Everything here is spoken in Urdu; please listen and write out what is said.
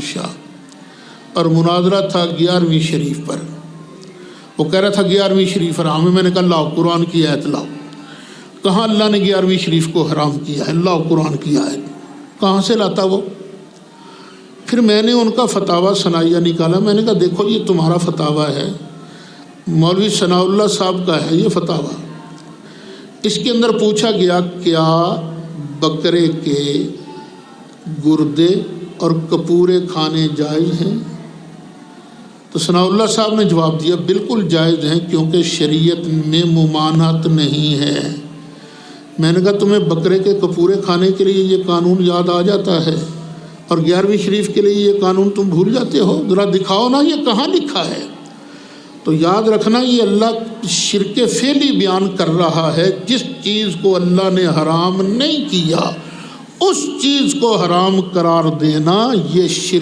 شاہ، اور مناظرہ تھا 11ویں شریف پر۔ وہ کہہ رہا تھا 11ویں شریف حرام ہے، میں نے کہا لاؤ قرآن کی آیت لاؤ۔ کہاں اللہ نے 11ویں شریف کو حرام کیا ہے؟ لاؤ قرآن کی آیت۔ کہاں سے لاتا وہ؟ پھر میں نے ان کا فتاویٰ ثنائیہ نکالا، میں نے کہا دیکھو یہ تمہارا فتاویٰ ہے، مولوی ثناء اللہ صاحب کا ہے یہ فتاویٰ۔ اس کے اندر پوچھا گیا کیا بکرے کے گردے اور کپورے کھانے جائز ہیں؟ تو ثناء اللہ صاحب نے جواب دیا بالکل جائز ہیں، کیونکہ شریعت میں ممانعت نہیں ہے۔ میں نے کہا تمہیں بکرے کے کپورے کھانے کے لیے یہ قانون یاد آ جاتا ہے اور 11ویں شریف کے لیے یہ قانون تم بھول جاتے ہو؟ ذرا دکھاؤ نا یہ کہاں لکھا ہے۔ تو یاد رکھنا یہ اللہ شرک فعلی بیان کر رہا ہے، جس چیز کو اللہ نے حرام نہیں کیا اس چیز کو حرام قرار دینا یہ شرک